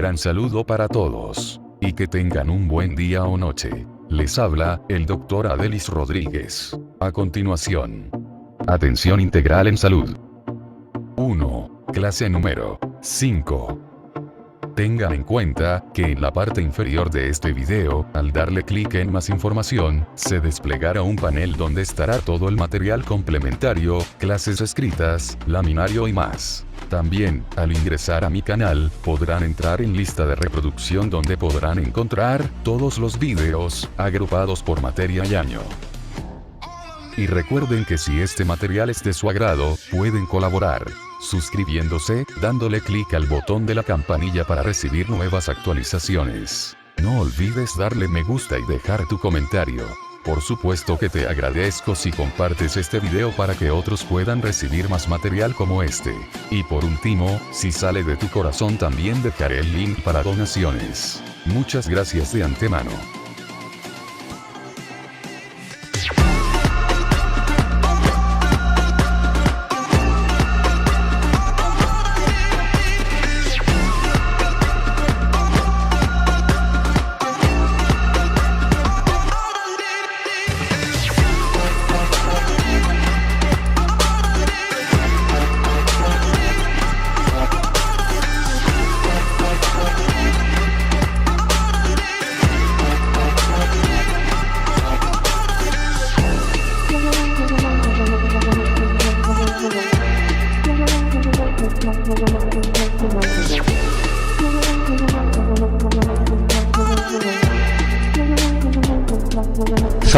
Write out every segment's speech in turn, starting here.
gran saludo para todos. Y que tengan un buen día o noche. Les habla, el Dr. Adelis Rodríguez. A continuación. Atención integral en salud. 1. Clase número 5. Tengan en cuenta que en la parte inferior de este video, al darle clic en más información, se desplegará un panel donde estará todo el material complementario, clases escritas, laminario y más. También, al ingresar a mi canal, podrán entrar en lista de reproducción donde podrán encontrar todos los videos, agrupados por materia y año. Y recuerden que si este material es de su agrado, pueden colaborar suscribiéndose, dándole clic al botón de la campanilla para recibir nuevas actualizaciones. No olvides darle me gusta y dejar tu comentario. Por supuesto que te agradezco si compartes este video para que otros puedan recibir más material como este. Y por último, si sale de tu corazón también dejaré el link para donaciones. Muchas gracias de antemano.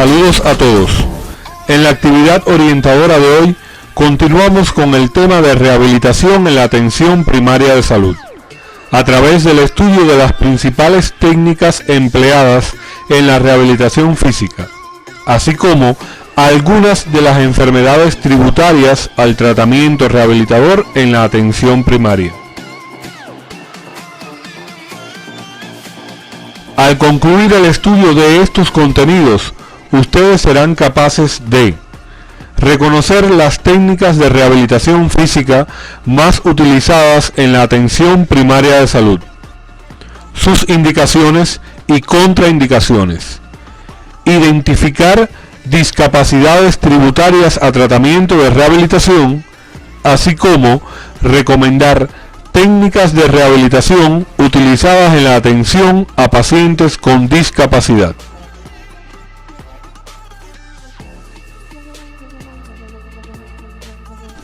Saludos a todos. En la actividad orientadora de hoy continuamos con el tema de rehabilitación en la atención primaria de salud, a través del estudio de las principales técnicas empleadas en la rehabilitación física, así como algunas de las enfermedades tributarias al tratamiento rehabilitador en la atención primaria. Al concluir el estudio de estos contenidos, ustedes serán capaces de reconocer las técnicas de rehabilitación física más utilizadas en la atención primaria de salud, sus indicaciones y contraindicaciones, identificar discapacidades tributarias a tratamiento de rehabilitación, así como recomendar técnicas de rehabilitación utilizadas en la atención a pacientes con discapacidad.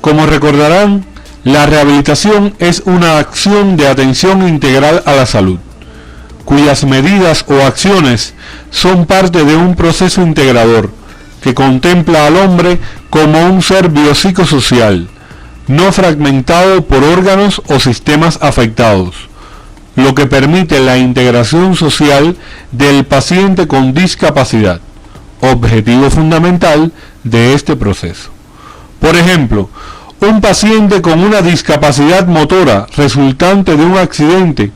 Como recordarán, la rehabilitación es una acción de atención integral a la salud, cuyas medidas o acciones son parte de un proceso integrador que contempla al hombre como un ser biopsicosocial, no fragmentado por órganos o sistemas afectados, lo que permite la integración social del paciente con discapacidad, objetivo fundamental de este proceso. Por ejemplo, un paciente con una discapacidad motora resultante de un accidente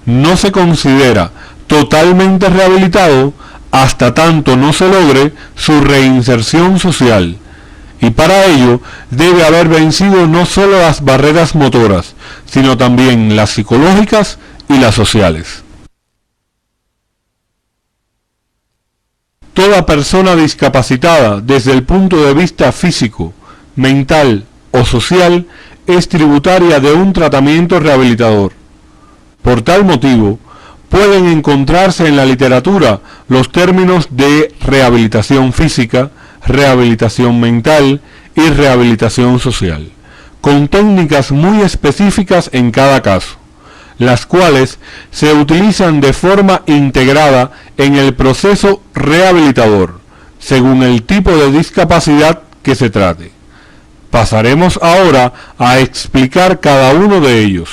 no se considera totalmente rehabilitado hasta tanto no se logre su reinserción social, y para ello debe haber vencido no solo las barreras motoras, sino también las psicológicas y las sociales. Toda persona discapacitada desde el punto de vista físico, mental o social es tributaria de un tratamiento rehabilitador. Por tal motivo, pueden encontrarse en la literatura los términos de rehabilitación física, rehabilitación mental y rehabilitación social, con técnicas muy específicas en cada caso, las cuales se utilizan de forma integrada en el proceso rehabilitador, según el tipo de discapacidad que se trate. Pasaremos ahora a explicar cada uno de ellos.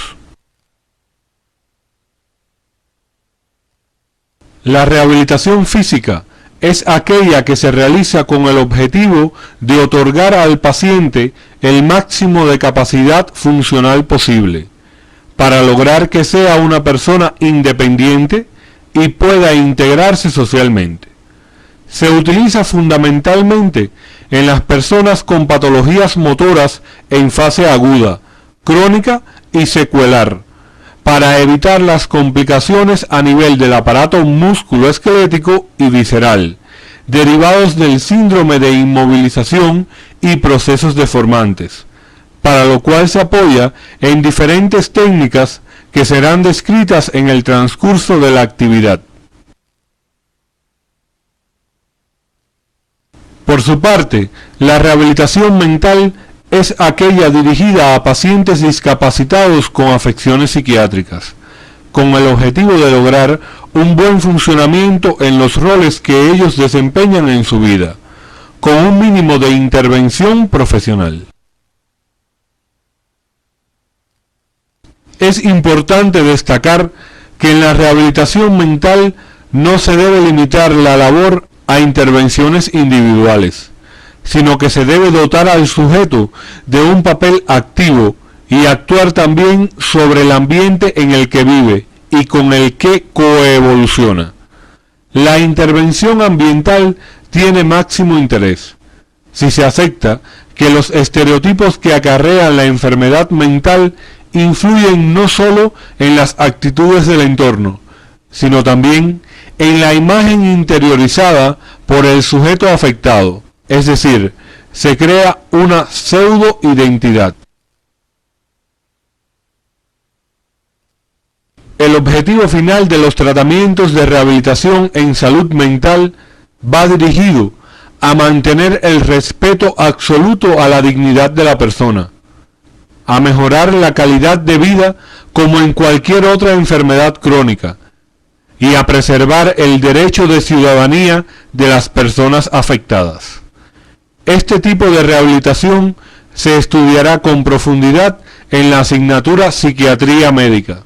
La rehabilitación física es aquella que se realiza con el objetivo de otorgar al paciente el máximo de capacidad funcional posible, para lograr que sea una persona independiente y pueda integrarse socialmente. Se utiliza fundamentalmente en las personas con patologías motoras en fase aguda, crónica y secuelar, para evitar las complicaciones a nivel del aparato musculoesquelético y visceral, derivados del síndrome de inmovilización y procesos deformantes, para lo cual se apoya en diferentes técnicas que serán descritas en el transcurso de la actividad. Por su parte, la rehabilitación mental es aquella dirigida a pacientes discapacitados con afecciones psiquiátricas, con el objetivo de lograr un buen funcionamiento en los roles que ellos desempeñan en su vida, con un mínimo de intervención profesional. Es importante destacar que en la rehabilitación mental no se debe limitar la labor a intervenciones individuales, sino que se debe dotar al sujeto de un papel activo y actuar también sobre el ambiente en el que vive y con el que coevoluciona. La intervención ambiental tiene máximo interés, si se acepta que los estereotipos que acarrean la enfermedad mental influyen no solo en las actitudes del entorno, sino también en la imagen interiorizada por el sujeto afectado, es decir, se crea una pseudo-identidad. El objetivo final de los tratamientos de rehabilitación en salud mental va dirigido a mantener el respeto absoluto a la dignidad de la persona, a mejorar la calidad de vida como en cualquier otra enfermedad crónica, y a preservar el derecho de ciudadanía de las personas afectadas. Este tipo de rehabilitación se estudiará con profundidad en la asignatura Psiquiatría Médica.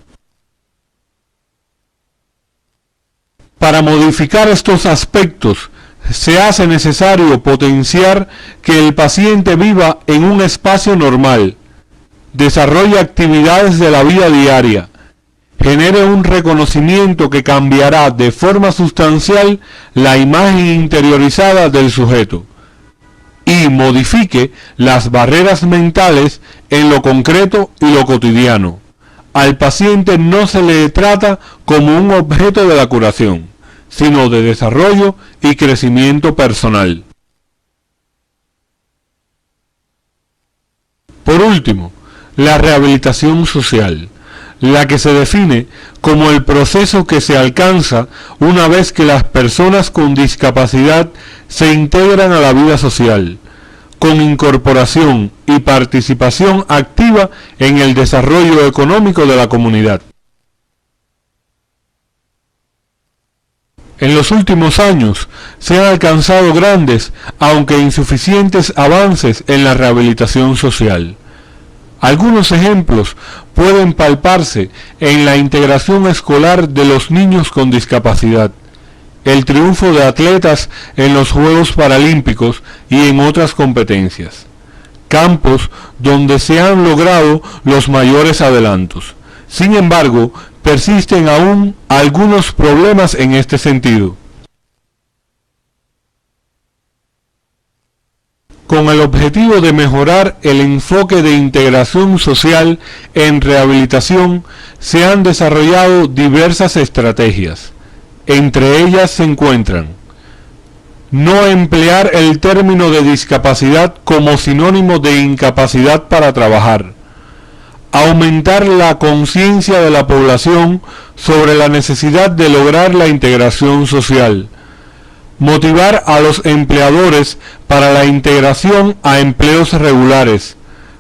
Para modificar estos aspectos, se hace necesario potenciar que el paciente viva en un espacio normal, desarrolle actividades de la vida diaria, genere un reconocimiento que cambiará de forma sustancial la imagen interiorizada del sujeto y modifique las barreras mentales en lo concreto y lo cotidiano. Al paciente no se le trata como un objeto de la curación, sino de desarrollo y crecimiento personal. Por último, la rehabilitación social, la que se define como el proceso que se alcanza una vez que las personas con discapacidad se integran a la vida social, con incorporación y participación activa en el desarrollo económico de la comunidad. En los últimos años se han alcanzado grandes, aunque insuficientes, avances en la rehabilitación social. Algunos ejemplos pueden palparse en la integración escolar de los niños con discapacidad, el triunfo de atletas en los Juegos Paralímpicos y en otras competencias, campos donde se han logrado los mayores adelantos. Sin embargo, persisten aún algunos problemas en este sentido. Con el objetivo de mejorar el enfoque de integración social en rehabilitación, se han desarrollado diversas estrategias. Entre ellas se encuentran: no emplear el término de discapacidad como sinónimo de incapacidad para trabajar, aumentar la conciencia de la población sobre la necesidad de lograr la integración social, motivar a los empleadores para la integración a empleos regulares,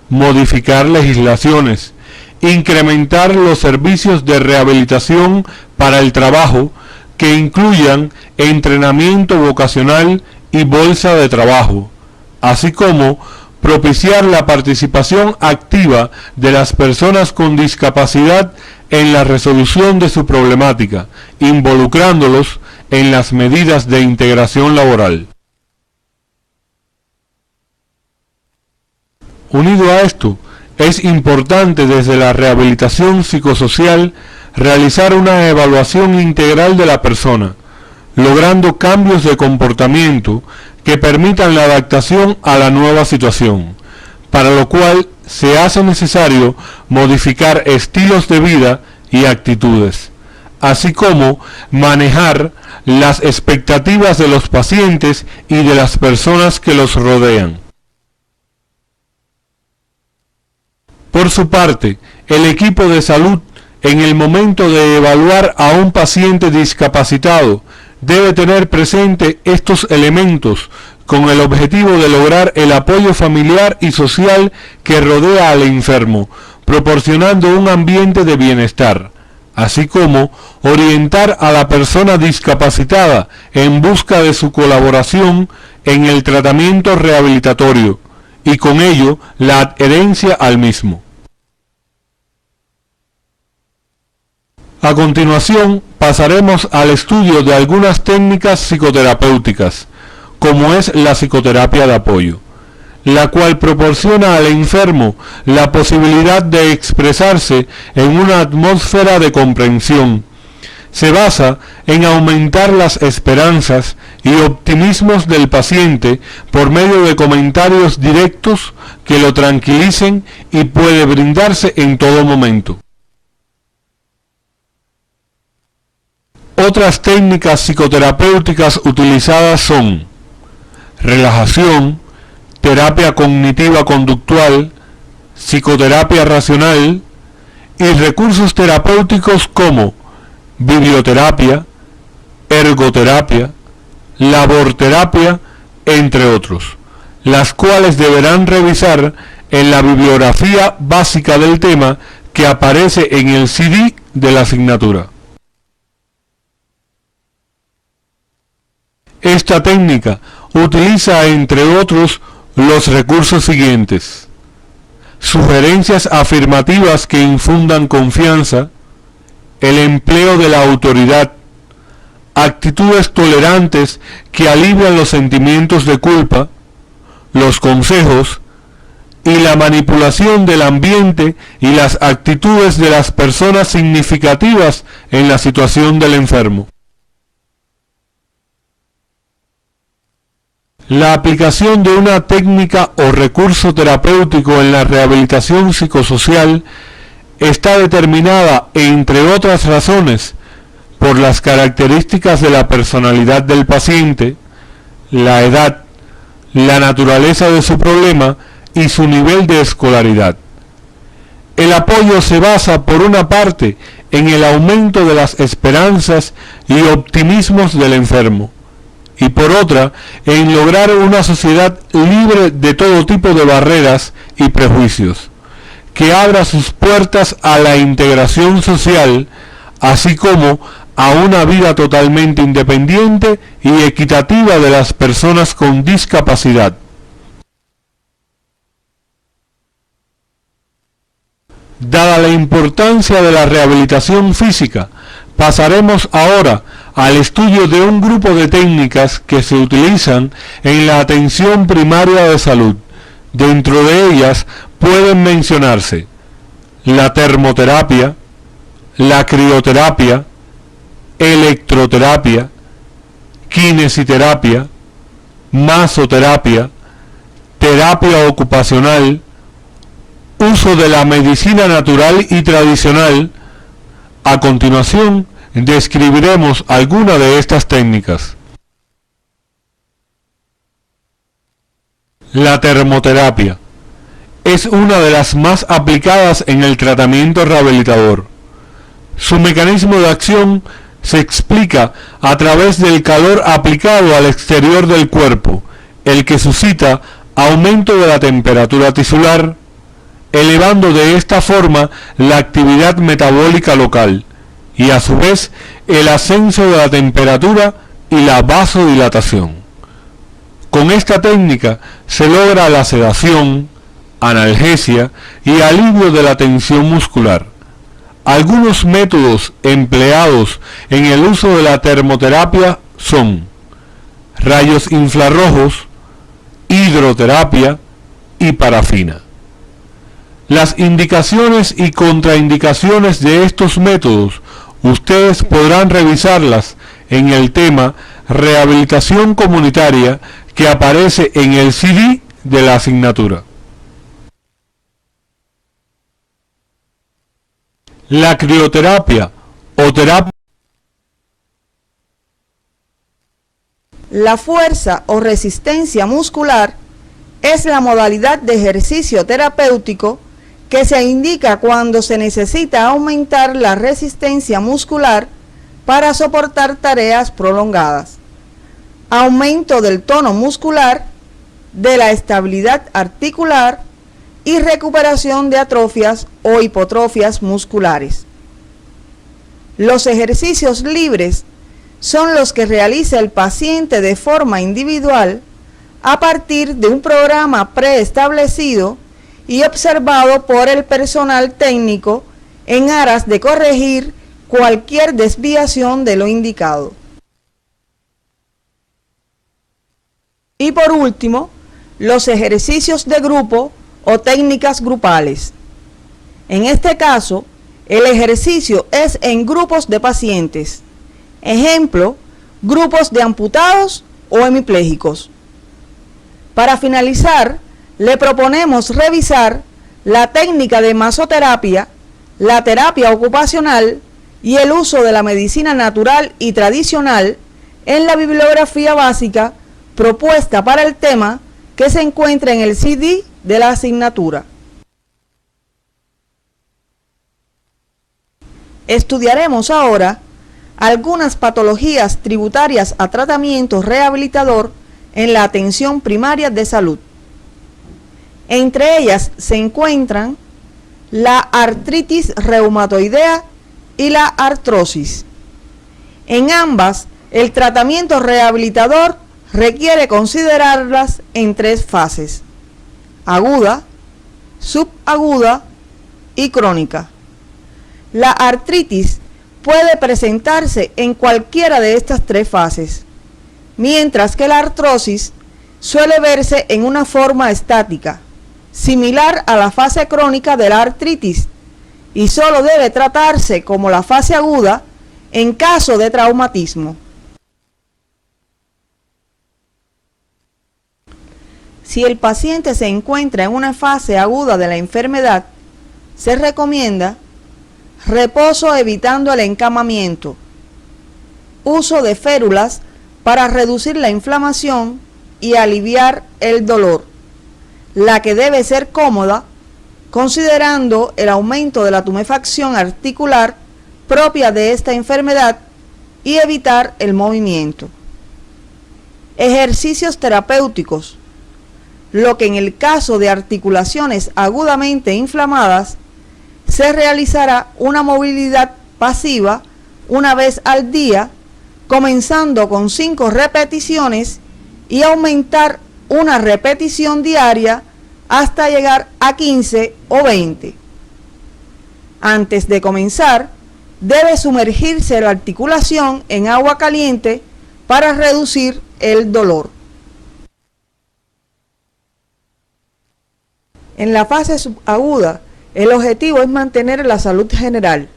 modificar legislaciones, incrementar los servicios de rehabilitación para el trabajo que incluyan entrenamiento vocacional y bolsa de trabajo, así como propiciar la participación activa de las personas con discapacidad en la resolución de su problemática, involucrándolos en las medidas de integración laboral. Unido a esto, es importante desde la rehabilitación psicosocial realizar una evaluación integral de la persona, logrando cambios de comportamiento que permitan la adaptación a la nueva situación, para lo cual se hace necesario modificar estilos de vida y actitudes, así como manejar las expectativas de los pacientes y de las personas que los rodean. Por su parte, el equipo de salud, en el momento de evaluar a un paciente discapacitado, debe tener presente estos elementos con el objetivo de lograr el apoyo familiar y social que rodea al enfermo, proporcionando un ambiente de bienestar, así como orientar a la persona discapacitada en busca de su colaboración en el tratamiento rehabilitatorio y con ello la adherencia al mismo. A continuación, pasaremos al estudio de algunas técnicas psicoterapéuticas, como es la psicoterapia de apoyo, la cual proporciona al enfermo la posibilidad de expresarse en una atmósfera de comprensión. Se basa en aumentar las esperanzas y optimismos del paciente por medio de comentarios directos que lo tranquilicen y puede brindarse en todo momento. Otras técnicas psicoterapéuticas utilizadas son relajación, terapia cognitiva conductual, psicoterapia racional y recursos terapéuticos como biblioterapia, ergoterapia, laborterapia, entre otros, las cuales deberán revisar en la bibliografía básica del tema que aparece en el CD de la asignatura. Esta técnica utiliza, entre otros, los recursos siguientes: sugerencias afirmativas que infundan confianza, el empleo de la autoridad, actitudes tolerantes que alivian los sentimientos de culpa, los consejos y la manipulación del ambiente y las actitudes de las personas significativas en la situación del enfermo. La aplicación de una técnica o recurso terapéutico en la rehabilitación psicosocial está determinada, entre otras razones, por las características de la personalidad del paciente, la edad, la naturaleza de su problema y su nivel de escolaridad. El apoyo se basa, por una parte, en el aumento de las esperanzas y optimismos del enfermo, y por otra, en lograr una sociedad libre de todo tipo de barreras y prejuicios, que abra sus puertas a la integración social, así como a una vida totalmente independiente y equitativa de las personas con discapacidad. Dada la importancia de la rehabilitación física, pasaremos ahora al estudio de un grupo de técnicas que se utilizan en la atención primaria de salud. Dentro de ellas pueden mencionarse la termoterapia, la crioterapia, electroterapia, kinesiterapia, masoterapia, terapia ocupacional, uso de la medicina natural y tradicional. A continuación, describiremos algunas de estas técnicas. La termoterapia es una de las más aplicadas en el tratamiento rehabilitador. Su mecanismo de acción se explica a través del calor aplicado al exterior del cuerpo, el que suscita aumento de la temperatura tisular, elevando de esta forma la actividad metabólica local y a su vez el ascenso de la temperatura y la vasodilatación. Con esta técnica se logra la sedación, analgesia y alivio de la tensión muscular. Algunos métodos empleados en el uso de la termoterapia son rayos infrarrojos, hidroterapia y parafina. Las indicaciones y contraindicaciones de estos métodos ustedes podrán revisarlas en el tema Rehabilitación Comunitaria que aparece en el CD de la asignatura. La crioterapia o terapia. La fuerza o resistencia muscular es la modalidad de ejercicio terapéutico que se indica cuando se necesita aumentar la resistencia muscular para soportar tareas prolongadas, aumento del tono muscular, de la estabilidad articular y recuperación de atrofias o hipotrofias musculares. Los ejercicios libres son los que realiza el paciente de forma individual a partir de un programa preestablecido y observado por el personal técnico en aras de corregir cualquier desviación de lo indicado. Y por último, los ejercicios de grupo o técnicas grupales. En este caso, el ejercicio es en grupos de pacientes. Ejemplo, grupos de amputados o hemipléjicos. Para finalizar, le proponemos revisar la técnica de masoterapia, la terapia ocupacional y el uso de la medicina natural y tradicional en la bibliografía básica propuesta para el tema que se encuentra en el CD de la asignatura. Estudiaremos ahora algunas patologías tributarias a tratamiento rehabilitador en la atención primaria de salud. Entre ellas se encuentran la artritis reumatoidea y la artrosis. En ambas, el tratamiento rehabilitador requiere considerarlas en tres fases: aguda, subaguda y crónica. La artritis puede presentarse en cualquiera de estas tres fases, mientras que la artrosis suele verse en una forma estática, similar a la fase crónica de la artritis, y solo debe tratarse como la fase aguda en caso de traumatismo. Si el paciente se encuentra en una fase aguda de la enfermedad, se recomienda reposo evitando el encamamiento, uso de férulas para reducir la inflamación y aliviar el dolor, la que debe ser cómoda, considerando el aumento de la tumefacción articular propia de esta enfermedad y evitar el movimiento. Ejercicios terapéuticos, lo que en el caso de articulaciones agudamente inflamadas, se realizará una movilidad pasiva una vez al día, comenzando con 5 repeticiones y aumentar una repetición diaria hasta llegar a 15 o 20. Antes de comenzar, debe sumergirse la articulación en agua caliente para reducir el dolor. En la fase subaguda, el objetivo es mantener la salud general,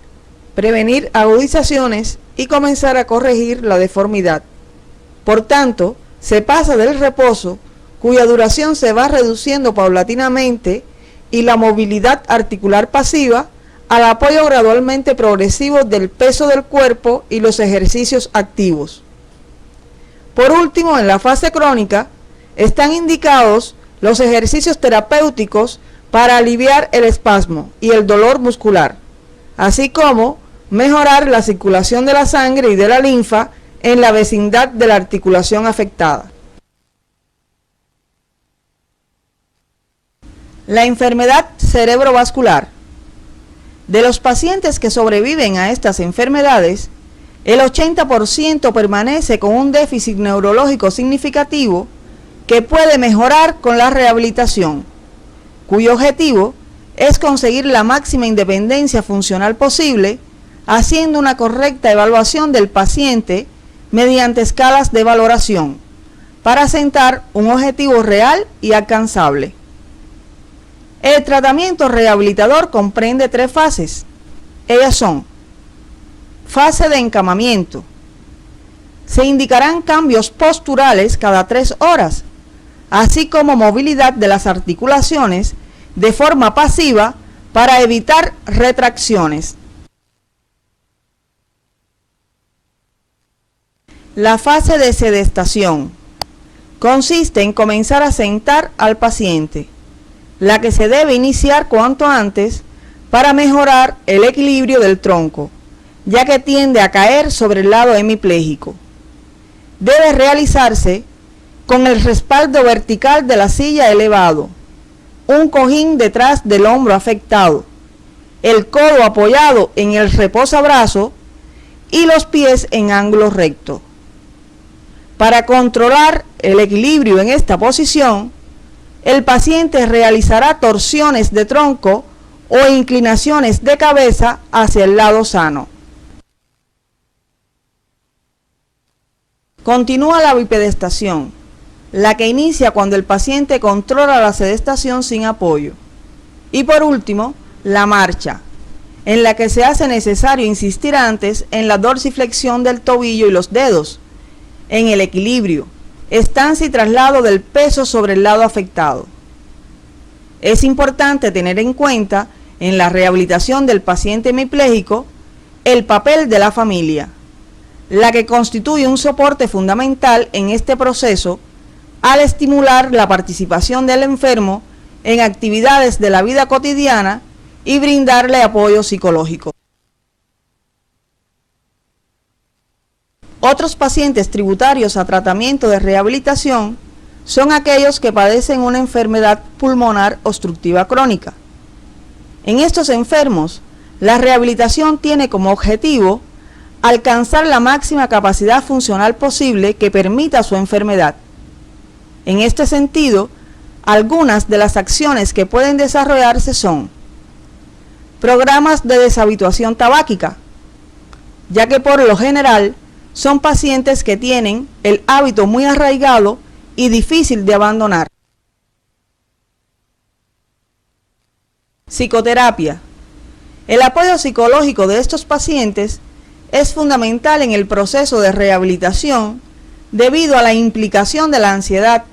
prevenir agudizaciones y comenzar a corregir la deformidad. Por tanto, se pasa del reposo, cuya duración se va reduciendo paulatinamente, y la movilidad articular pasiva, al apoyo gradualmente progresivo del peso del cuerpo y los ejercicios activos. Por último, en la fase crónica, están indicados los ejercicios terapéuticos para aliviar el espasmo y el dolor muscular, así como mejorar la circulación de la sangre y de la linfa en la vecindad de la articulación afectada. La enfermedad cerebrovascular. De los pacientes que sobreviven a estas enfermedades, el 80% permanece con un déficit neurológico significativo que puede mejorar con la rehabilitación, cuyo objetivo es conseguir la máxima independencia funcional posible, haciendo una correcta evaluación del paciente mediante escalas de valoración, para sentar un objetivo real y alcanzable. El tratamiento rehabilitador comprende 3 fases. Ellas son: fase de encamamiento. Se indicarán cambios posturales cada 3 horas, así como movilidad de las articulaciones de forma pasiva para evitar retracciones. La fase de sedestación consiste en comenzar a sentar al paciente, la que se debe iniciar cuanto antes para mejorar el equilibrio del tronco, ya que tiende a caer sobre el lado hemipléjico. Debe realizarse con el respaldo vertical de la silla elevado, un cojín detrás del hombro afectado, el codo apoyado en el reposabrazo y los pies en ángulo recto. Para controlar el equilibrio en esta posición, el paciente realizará torsiones de tronco o inclinaciones de cabeza hacia el lado sano. Continúa la bipedestación, la que inicia cuando el paciente controla la sedestación sin apoyo. Y por último, la marcha, en la que se hace necesario insistir antes en la dorsiflexión del tobillo y los dedos, en el equilibrio, estancia y traslado del peso sobre el lado afectado. Es importante tener en cuenta en la rehabilitación del paciente hemipléjico el papel de la familia, la que constituye un soporte fundamental en este proceso al estimular la participación del enfermo en actividades de la vida cotidiana y brindarle apoyo psicológico. Otros pacientes tributarios a tratamiento de rehabilitación son aquellos que padecen una enfermedad pulmonar obstructiva crónica. En estos enfermos, la rehabilitación tiene como objetivo alcanzar la máxima capacidad funcional posible que permita su enfermedad. En este sentido, algunas de las acciones que pueden desarrollarse son programas de deshabituación tabáquica, ya que por lo general son pacientes que tienen el hábito muy arraigado y difícil de abandonar. Psicoterapia. El apoyo psicológico de estos pacientes es fundamental en el proceso de rehabilitación debido a la implicación de la ansiedad,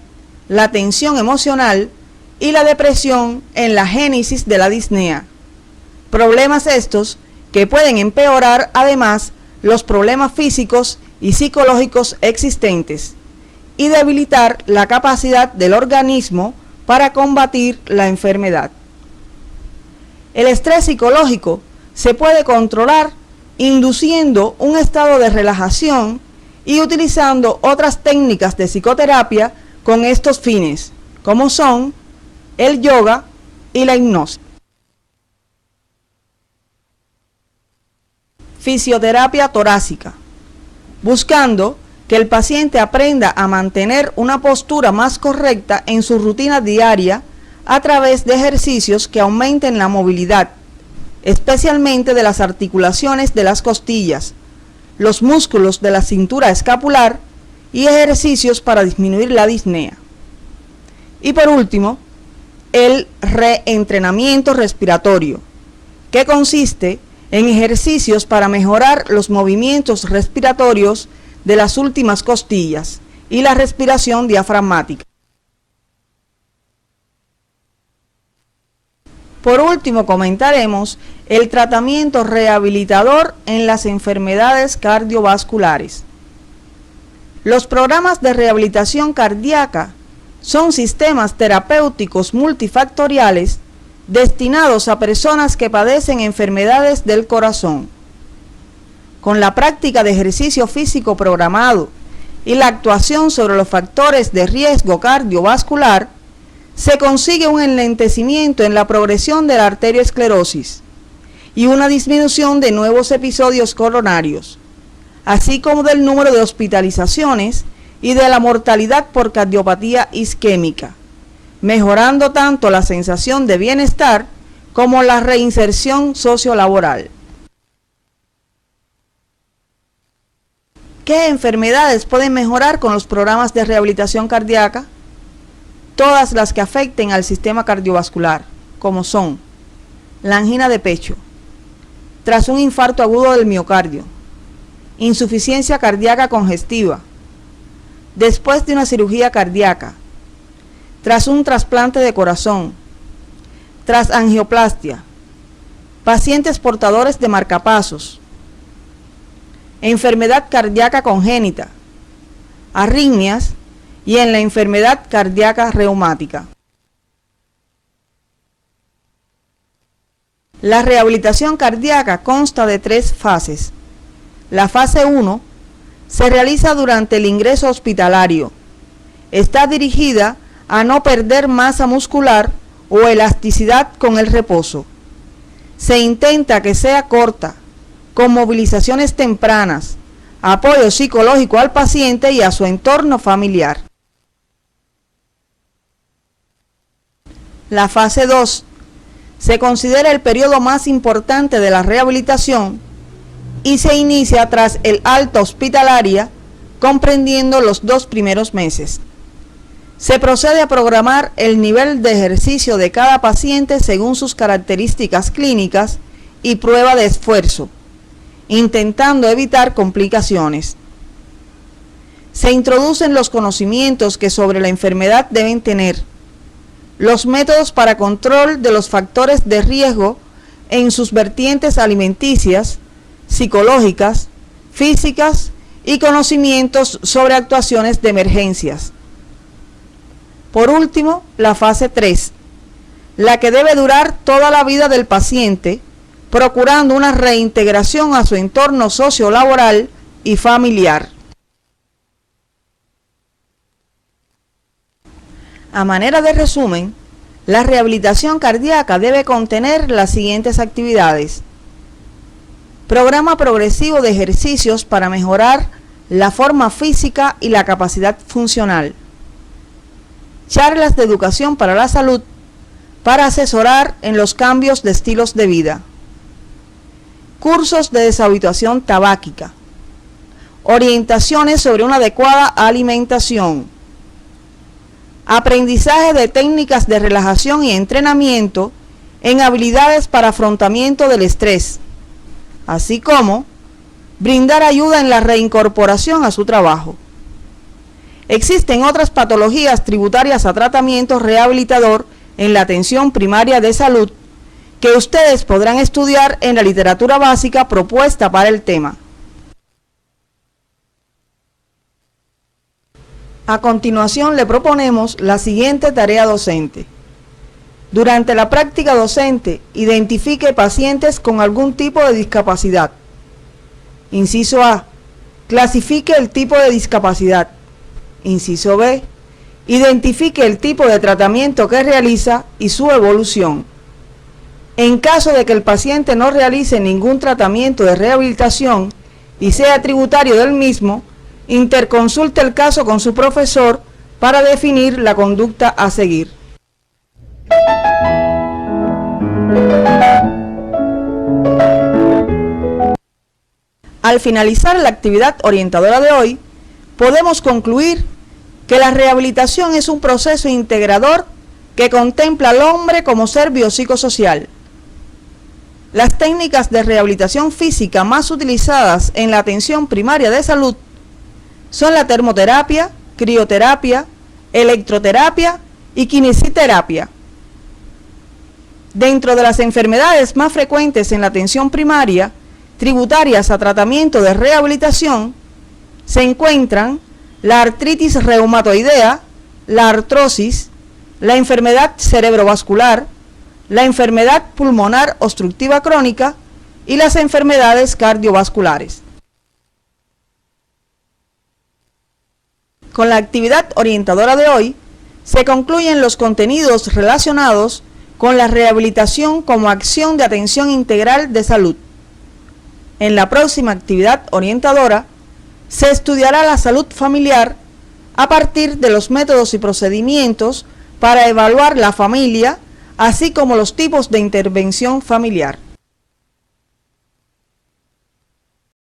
la tensión emocional y la depresión en la génesis de la disnea. Problemas estos que pueden empeorar además los problemas físicos y psicológicos existentes y debilitar la capacidad del organismo para combatir la enfermedad. El estrés psicológico se puede controlar induciendo un estado de relajación y utilizando otras técnicas de psicoterapia con estos fines, como son el yoga y la hipnosis. Fisioterapia torácica, buscando que el paciente aprenda a mantener una postura más correcta en su rutina diaria a través de ejercicios que aumenten la movilidad, especialmente de las articulaciones de las costillas, los músculos de la cintura escapular y ejercicios para disminuir la disnea. Y por último, el reentrenamiento respiratorio, que consiste en ejercicios para mejorar los movimientos respiratorios de las últimas costillas y la respiración diafragmática. Por último, comentaremos el tratamiento rehabilitador en las enfermedades cardiovasculares. Los programas de rehabilitación cardíaca son sistemas terapéuticos multifactoriales destinados a personas que padecen enfermedades del corazón. Con la práctica de ejercicio físico programado y la actuación sobre los factores de riesgo cardiovascular, se consigue un enlentecimiento en la progresión de la arteriosclerosis y una disminución de nuevos episodios coronarios, así como del número de hospitalizaciones y de la mortalidad por cardiopatía isquémica, mejorando tanto la sensación de bienestar como la reinserción sociolaboral. ¿Qué enfermedades pueden mejorar con los programas de rehabilitación cardíaca? Todas las que afecten al sistema cardiovascular, como son la angina de pecho, tras un infarto agudo del miocardio, insuficiencia cardíaca congestiva, después de una cirugía cardíaca, tras un trasplante de corazón, tras angioplastia, pacientes portadores de marcapasos, enfermedad cardíaca congénita, arritmias y en la enfermedad cardíaca reumática. La rehabilitación cardíaca consta de 3 fases. La fase 1 se realiza durante el ingreso hospitalario. Está dirigida a no perder masa muscular o elasticidad con el reposo. Se intenta que sea corta, con movilizaciones tempranas, apoyo psicológico al paciente y a su entorno familiar. La fase 2 se considera el periodo más importante de la rehabilitación y se inicia tras el alta hospitalaria, comprendiendo los 2 primeros meses. Se procede a programar el nivel de ejercicio de cada paciente según sus características clínicas y prueba de esfuerzo, intentando evitar complicaciones. Se introducen los conocimientos que sobre la enfermedad deben tener, los métodos para control de los factores de riesgo en sus vertientes alimenticias, psicológicas, físicas y conocimientos sobre actuaciones de emergencias. Por último, la fase 3, la que debe durar toda la vida del paciente, procurando una reintegración a su entorno sociolaboral y familiar. A manera de resumen, la rehabilitación cardíaca debe contener las siguientes actividades: programa progresivo de ejercicios para mejorar la forma física y la capacidad funcional, charlas de educación para la salud para asesorar en los cambios de estilos de vida, cursos de deshabituación tabáquica, orientaciones sobre una adecuada alimentación, aprendizaje de técnicas de relajación y entrenamiento en habilidades para afrontamiento del estrés, así como brindar ayuda en la reincorporación a su trabajo. Existen otras patologías tributarias a tratamiento rehabilitador en la atención primaria de salud que ustedes podrán estudiar en la literatura básica propuesta para el tema. A continuación le proponemos la siguiente tarea docente. Durante la práctica docente, identifique pacientes con algún tipo de discapacidad. Inciso A, clasifique el tipo de discapacidad. Inciso B, identifique el tipo de tratamiento que realiza y su evolución. En caso de que el paciente no realice ningún tratamiento de rehabilitación y sea tributario del mismo, interconsulte el caso con su profesor para definir la conducta a seguir. Al finalizar la actividad orientadora de hoy, podemos concluir que la rehabilitación es un proceso integrador que contempla al hombre como ser biopsicosocial. Las técnicas de rehabilitación física más utilizadas en la atención primaria de salud son la termoterapia, crioterapia, electroterapia y kinesiterapia. Dentro de las enfermedades más frecuentes en la atención primaria, tributarias a tratamiento de rehabilitación, se encuentran la artritis reumatoidea, la artrosis, la enfermedad cerebrovascular, la enfermedad pulmonar obstructiva crónica y las enfermedades cardiovasculares. Con la actividad orientadora de hoy, se concluyen los contenidos relacionados con la rehabilitación como acción de atención integral de salud. En la próxima actividad orientadora, se estudiará la salud familiar a partir de los métodos y procedimientos para evaluar la familia, así como los tipos de intervención familiar.